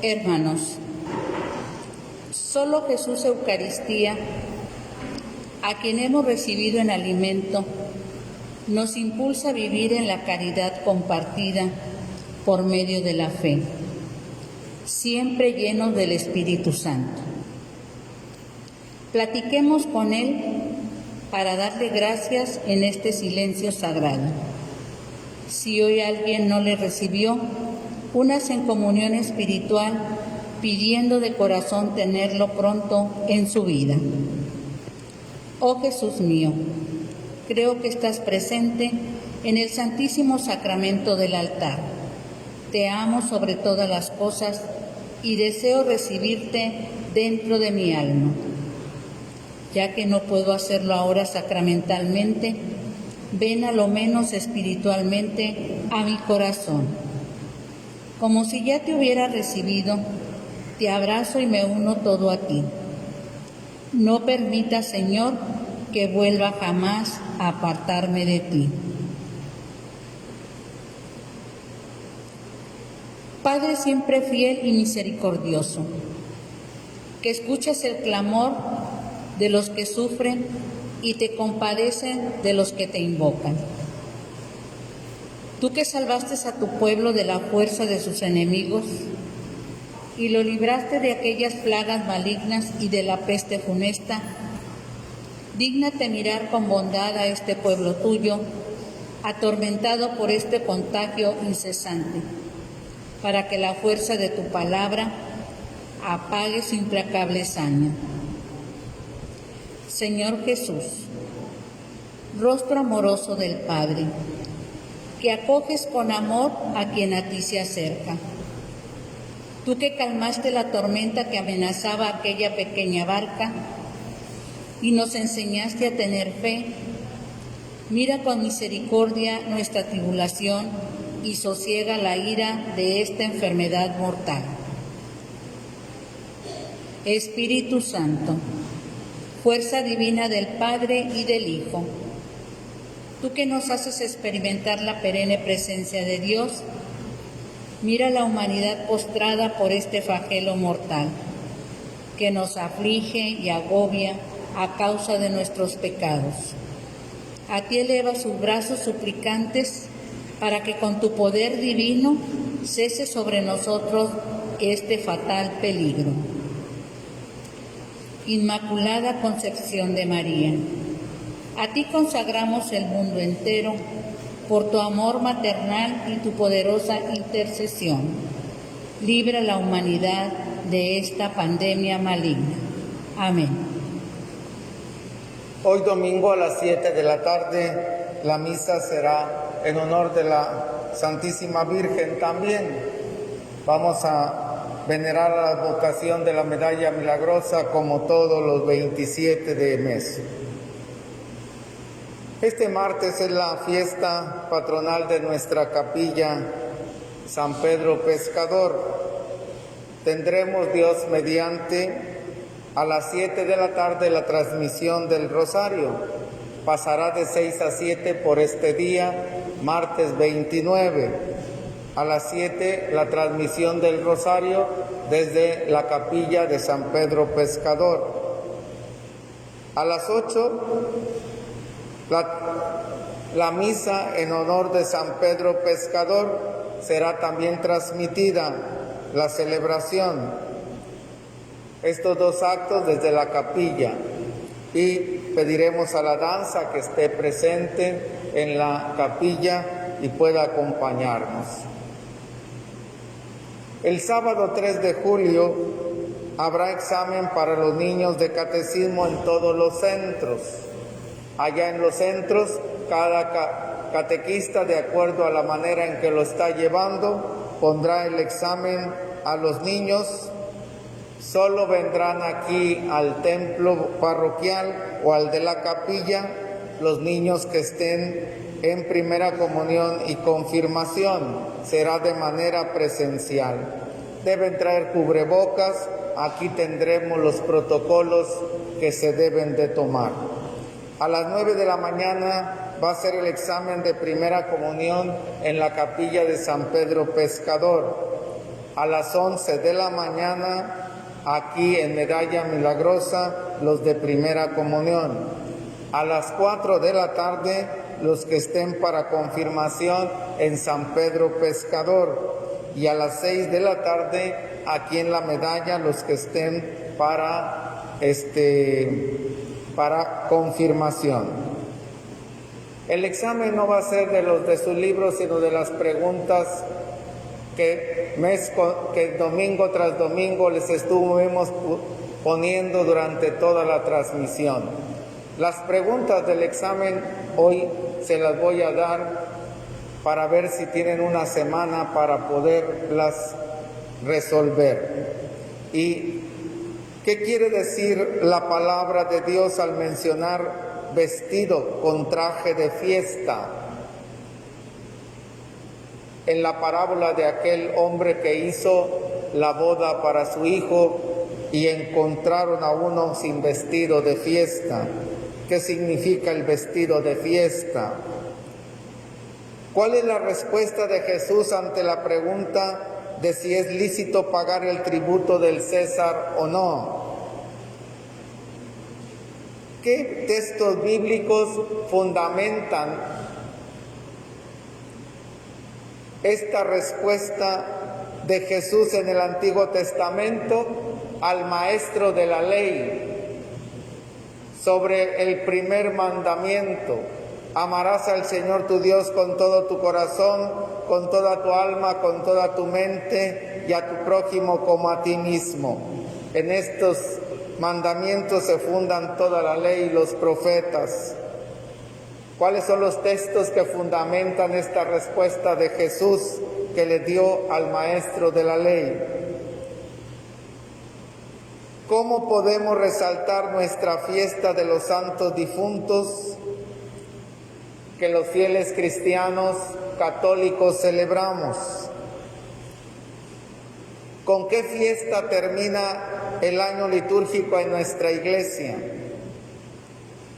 Hermanos, solo Jesús Eucaristía, a quien hemos recibido en alimento, nos impulsa a vivir en la caridad compartida por medio de la fe, siempre llenos del Espíritu Santo. Platiquemos con Él para darle gracias en este silencio sagrado. Si hoy alguien no le recibió, únase en comunión espiritual pidiendo de corazón tenerlo pronto en su vida. Oh Jesús mío, creo que estás presente en el Santísimo Sacramento del altar. Te amo sobre todas las cosas y deseo recibirte dentro de mi alma. Ya que no puedo hacerlo ahora sacramentalmente, ven a lo menos espiritualmente a mi corazón. Como si ya te hubiera recibido, te abrazo y me uno todo a ti. No permita, Señor, que vuelva jamás a apartarme de ti. Padre siempre fiel y misericordioso, que escuches el clamor de los que sufren y te compadecen de los que te invocan. Tú que salvaste a tu pueblo de la fuerza de sus enemigos y lo libraste de aquellas plagas malignas y de la peste funesta, dígnate mirar con bondad a este pueblo tuyo, atormentado por este contagio incesante, para que la fuerza de tu palabra apague su implacable saña. Señor Jesús, rostro amoroso del Padre, que acoges con amor a quien a ti se acerca. Tú que calmaste la tormenta que amenazaba aquella pequeña barca y nos enseñaste a tener fe, mira con misericordia nuestra tribulación y sosiega la ira de esta enfermedad mortal. Espíritu Santo, fuerza divina del Padre y del Hijo, tú que nos haces experimentar la perenne presencia de Dios, mira la humanidad postrada por este flagelo mortal, que nos aflige y agobia a causa de nuestros pecados. A ti eleva sus brazos suplicantes para que con tu poder divino cese sobre nosotros este fatal peligro. Inmaculada Concepción de María, a ti consagramos el mundo entero por tu amor maternal y tu poderosa intercesión. Libra a la humanidad de esta pandemia maligna. Amén. Hoy domingo a las 7 de la tarde la misa será en honor de la Santísima Virgen también. Vamos a venerar a la advocación de la medalla milagrosa como todos los 27 de mes. Este martes es la fiesta patronal de nuestra capilla San Pedro Pescador. Tendremos, Dios mediante, a las 7 de la tarde la transmisión del Rosario. Pasará de 6 a 7 por este día, martes 29. A las 7 la transmisión del Rosario desde la capilla de San Pedro Pescador. A las 8 la misa en honor de San Pedro Pescador será también transmitida, la celebración. Estos dos actos desde la capilla, y pediremos a la danza que esté presente en la capilla y pueda acompañarnos. El sábado 3 de julio habrá examen para los niños de catecismo en todos los centros. Allá en los centros, cada catequista, de acuerdo a la manera en que lo está llevando, pondrá el examen a los niños. Solo vendrán aquí al templo parroquial o al de la capilla los niños que estén en primera comunión y confirmación. Será de manera presencial. Deben traer cubrebocas. Aquí tendremos los protocolos que se deben de tomar. A las 9 de la mañana va a ser el examen de primera comunión en la capilla de San Pedro Pescador. A las 11 de la mañana, aquí en Medalla Milagrosa, los de primera comunión. A las 4 de la tarde, los que estén para confirmación en San Pedro Pescador. Y a las 6 de la tarde, aquí en la Medalla, los que estén para confirmación. El examen no va a ser de los de su libro, sino de las preguntas que domingo tras domingo les estuvimos poniendo durante toda la transmisión. Las preguntas del examen hoy se las voy a dar para ver si tienen una semana para poderlas resolver. ¿Y qué quiere decir la palabra de Dios al mencionar vestido con traje de fiesta? En la parábola de aquel hombre que hizo la boda para su hijo y encontraron a uno sin vestido de fiesta. ¿Qué significa el vestido de fiesta? ¿Cuál es la respuesta de Jesús ante la pregunta de si es lícito pagar el tributo del César o no? ¿Qué textos bíblicos fundamentan esta respuesta de Jesús en el Antiguo Testamento al maestro de la ley sobre el primer mandamiento? Amarás al Señor tu Dios con todo tu corazón, con toda tu alma, con toda tu mente y a tu prójimo como a ti mismo. En estos mandamientos se fundan toda la ley y los profetas. ¿Cuáles son los textos que fundamentan esta respuesta de Jesús que le dio al maestro de la ley? ¿Cómo podemos resaltar nuestra fiesta de los santos difuntos que los fieles cristianos católicos celebramos? ¿Con qué fiesta termina el año litúrgico en nuestra iglesia?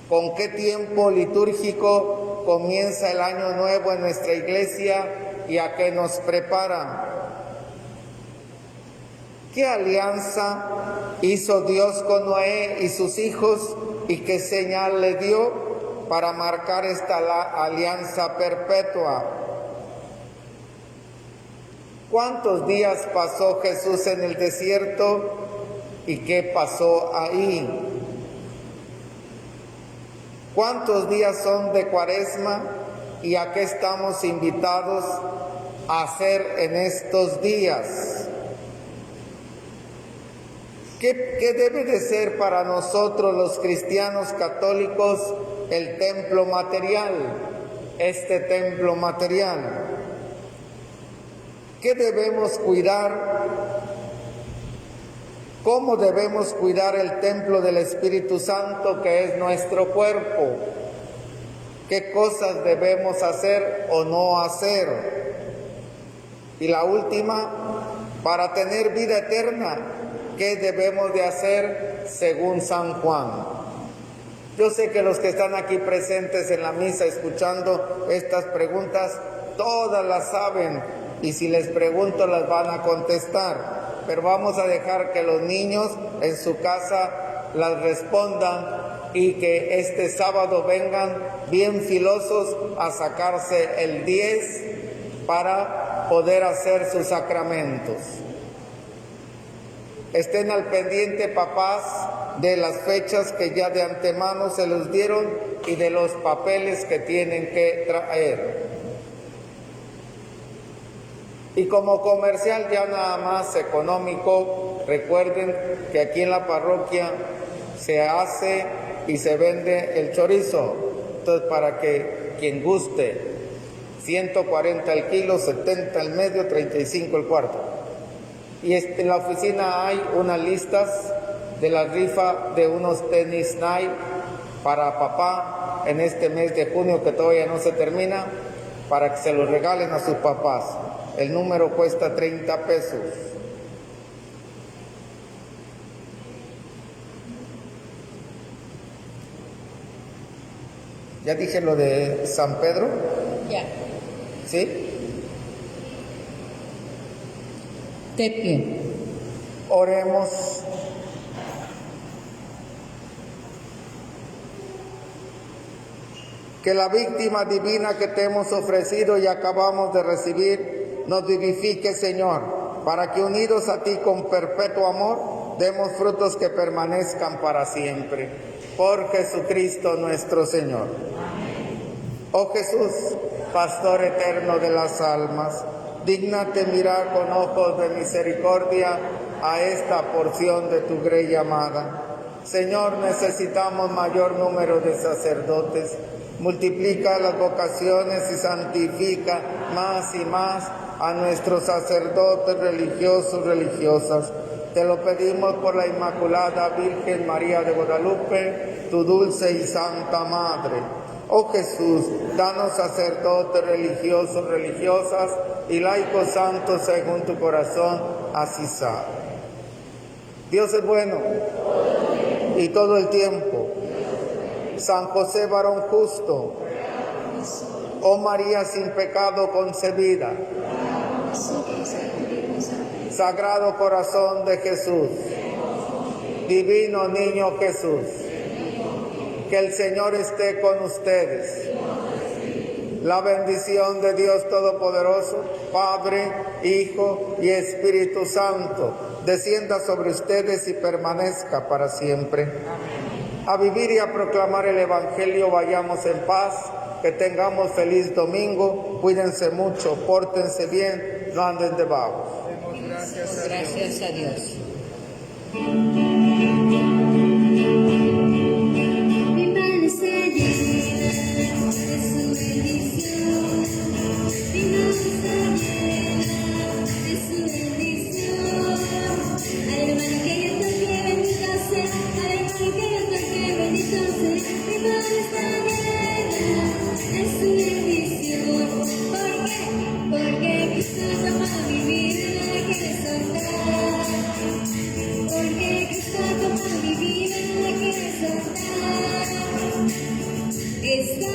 ¿Con qué tiempo litúrgico comienza el año nuevo en nuestra iglesia y a qué nos prepara? ¿Qué alianza hizo Dios con Noé y sus hijos y qué señal le dio para marcar esta alianza perpetua? ¿Cuántos días pasó Jesús en el desierto y qué pasó ahí? ¿Cuántos días son de Cuaresma y a qué estamos invitados a hacer en estos días? ¿Qué debe de ser para nosotros los cristianos católicos el templo material? Este templo material. ¿Qué debemos cuidar? ¿Cómo debemos cuidar el templo del Espíritu Santo que es nuestro cuerpo? ¿Qué cosas debemos hacer o no hacer? Y la última, para tener vida eterna, ¿qué debemos de hacer según San Juan? Yo sé que los que están aquí presentes en la misa escuchando estas preguntas, todas las saben y si les pregunto las van a contestar. Pero vamos a dejar que los niños en su casa las respondan y que este sábado vengan bien filosos a sacarse el 10 para poder hacer sus sacramentos. Estén al pendiente, papás, de las fechas que ya de antemano se les dieron y de los papeles que tienen que traer. Y como comercial ya nada más económico, recuerden que aquí en la parroquia se hace y se vende el chorizo. Entonces, para que quien guste, 140 el kilo, 70 el medio, 35 el cuarto. Y en la oficina hay unas listas de la rifa de unos tenis Nike para papá en este mes de junio que todavía no se termina, para que se los regalen a sus papás. El número cuesta 30 pesos. ¿Ya dije lo de San Pedro? Ya. ¿Sí? De pie. Oremos. Que la víctima divina que te hemos ofrecido y acabamos de recibir nos vivifique, Señor, para que unidos a ti con perpetuo amor, demos frutos que permanezcan para siempre. Por Jesucristo nuestro Señor. Oh Jesús, Pastor eterno de las almas, dígnate mirar con ojos de misericordia a esta porción de tu grey amada. Señor, necesitamos mayor número de sacerdotes. Multiplica las vocaciones y santifica más y más a nuestros sacerdotes religiosos, religiosas. Te lo pedimos por la Inmaculada Virgen María de Guadalupe, tu dulce y santa Madre. Oh Jesús, danos sacerdotes religiosos, religiosas y laicos santos según tu corazón, así sea. Dios es bueno y todo el tiempo. San José, varón justo, oh María sin pecado concebida, Sagrado Corazón de Jesús, Divino Niño Jesús, que el Señor esté con ustedes. La bendición de Dios Todopoderoso, Padre, Hijo y Espíritu Santo, descienda sobre ustedes y permanezca para siempre. A vivir y a proclamar el Evangelio, vayamos en paz, que tengamos feliz domingo, cuídense mucho, pórtense bien, no anden de vagos. Gracias a Dios. Mi mano está llena de su bendición. Mi mano está llena de su bendición. Al hermano que yo toqué, bendito sea. Al hermano que yo toqué, bendito sea. Mi mano está llena de su bendición. ¿Por qué? Porque Cristo ha tomado mi vida, no la quiere soltar. Porque Cristo ha tomado mi vida, no la quiere soltar. Está